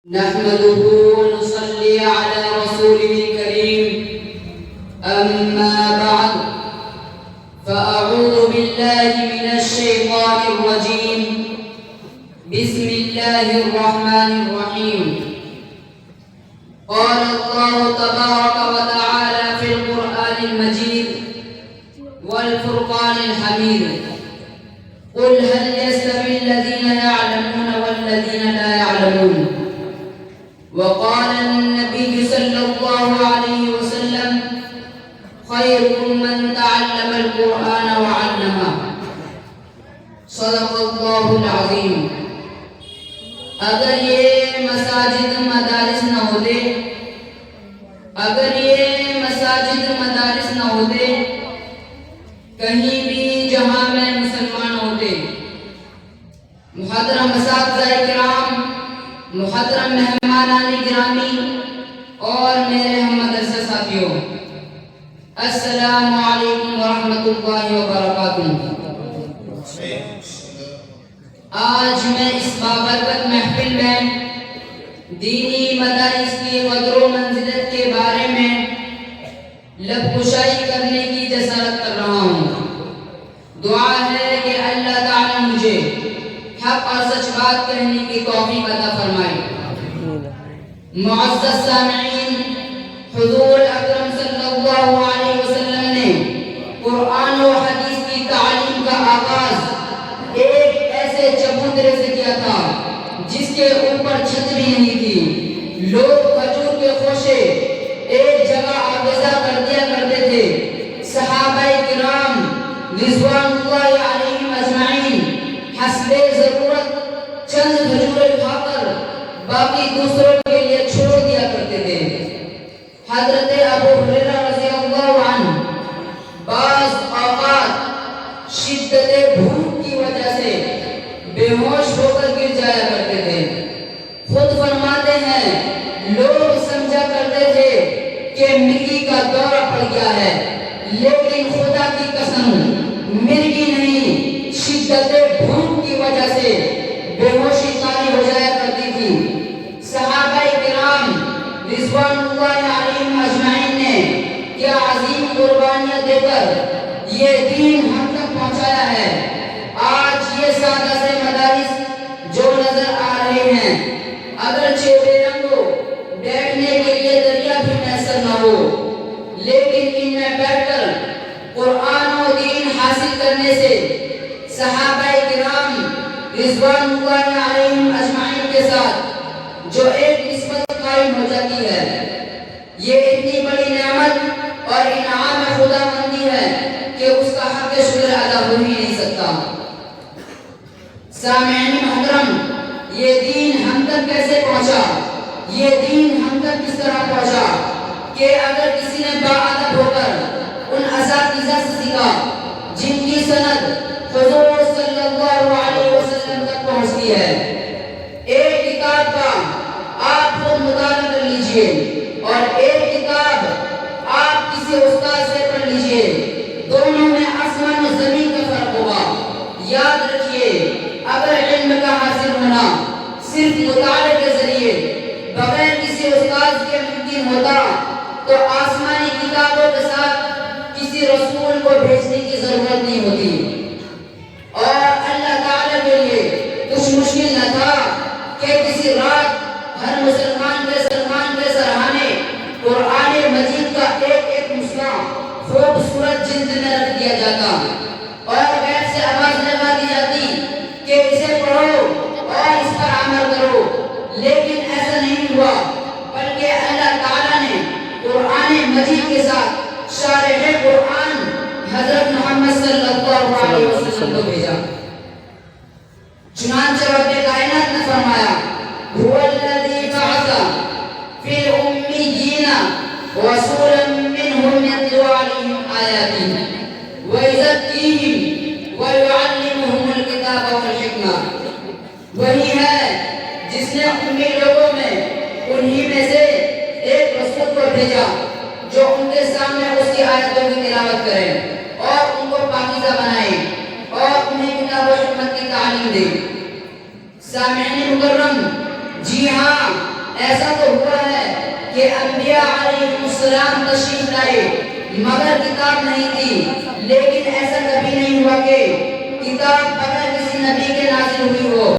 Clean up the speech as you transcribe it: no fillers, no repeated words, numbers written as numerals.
نحمده ونصلي على رسوله الكريم أما بعد فأعوذ بالله من الشيطان الرجيم بسم الله الرحمن الرحيم قال الله تبارك وتعالى في القرآن المجيد والفرقان الحميد قل هل يستوي الذين يعلمون والذين لا يعلمون وقال النبي صلى الله عليه وسلم خيركم من تعلم القرآن وعلمه صدق الله العظيم. اگر یہ مساجد مدارس نہ ہوتے کہیں بھی جہاں میں مسلمان ہوتے. محترم اساتذہ کرام، محترم مہمانان گرامی اور میرے ہم مدرسہ ساتھیوں، السلام علیکم ورحمۃ اللہ وبرکاتہ. آج میں اس بابرکت محفل میں دینی مدارس کی قدر و منزلت کے بارے میں لب کشائی کرنے کی جسارت کر رہا ہوں. دعا ہے کہ اللہ تعالی مجھے حق اور سچ بات کہنے کی توفیق عطا فرمائے. معزز سامعین، حضور اکرم صلی اللہ علیہ وسلم نے قرآن و حدیث کی تعلیم کا آغاز ایک ایسے چبوترے سے کیا تھا جس کے اوپر چھت بھی نہیں تھی. لوگ کھجور کے خوشے ایک جگہ آویزہ کر دیا کرتے تھے. صحابہ کرام رضوان اللہ علیہم اجمعین حسب ضرورت چند کھجوریں کھا کر باقی دوسروں کے لیے چھوڑ دیا کرتے تھے. حضرت ابو ہریرہ رضی اللہ عنہ بعض اوقات شدت بھوک کی وجہ سے بے ہوش ہو کر گر جایا کرتے تھے. خود فرماتے ہیں لوگ سمجھا کرتے تھے کہ مرگی کا دورہ پڑ گیا ہے، لیکن خدا کی قسم مرگی نہیں، شدت بھوک کی وجہ سے بے ہوشی طاری ہو جایا کرتی تھی. صحابہ کرام رضوان اللہ علیہم اجمعین نے کیا عظیم قربانیاں دے کر یہ دین ہم تک پہنچایا ہے. آج یہ سادہ سے مدارس جو نظر آ رہے ہیں، اگرچہ بے رنگ ہو، بیٹھنے کے لیے دریا بھی میسر نہ ہو، لیکن ان میں بیٹھ کر قرآن و دین حاصل کرنے سے صحابہ کرام رضوان اللہ علیہم اجمعین کے ساتھ جو ایک نسبت قائم ہو جاتی ہے، یہ اتنی بڑی نعمت اور انعام خدا بندی ہے کہ اس کا حق شکر ادا ہو ہی نہیں سکتا. سامعین محترم، یہ دین ہم تک کیسے پہنچا؟ یہ دین ہم تک کس طرح پہنچا کہ اگر کسی نے باادب ہو کر ان اساتذہ سے سیکھا جن کی سند حضور صلی اللہ علیہ وسلم تک پہنچتی ہے. ایک کتاب کا آپ خود مطالعہ کر لیجئے اور ایک کتاب آپ کسی استاد سے پڑھ لیجئے، دونوں میں آسمان و زمین کا فرق ہوگا. یاد رکھیے، اگر علم کا حاصل ہونا صرف مطالعے کے ذریعے بغیر کسی استاد کے ممکن ہوتا تو آسمانی کتابوں کے ساتھ کسی رسول کو بھیجنے کی ضرورت نہیں ہوتی، اور اللہ تعالیٰ کے لیے کچھ مشکل نہ تھا کہ کسی رات ہر مسلمان کے سرہانے قرآن مجید کا ایک ایک مسئلہ خوبصورت جلد میں رکھ دیا جاتا اور غیر سے آواز لگا دی جاتی کہ اسے پڑھو اور اس پر عمل کرو. لیکن ایسا نہیں ہوا، بلکہ اللہ تعالیٰ نے قرآن مجید کے ساتھ شارح قرآن حضرت محمد صلی اللہ علیہ وسلم کو بھیجا. چنانچہ رب کائنات نے فرمایا هو الذی بعث فی الامیین رسولا منهم یتلو علیہم آیاتہ ویزکیہم ویعلمہم الکتاب والحکمہ. وہی ہے جس نے امی لوگوں میں انہی میں سے ایک رسول کو بھیجا جو ان کے سامنے اس کی آیتوں کی تلاوت کرے اور ان کو پاکیزہ بنائے اور انہیں کتاب و حکمت کی تعلیم دے. سامعین مکرم، جی ہاں، ایسا تو ہوا ہے کہ انبیاء علیہ السلام تشریف لائے مگر کتاب نہیں تھی، لیکن ایسا کبھی نہیں ہوا کہ کتاب اگر کسی نبی کے نازل ہوئی ہو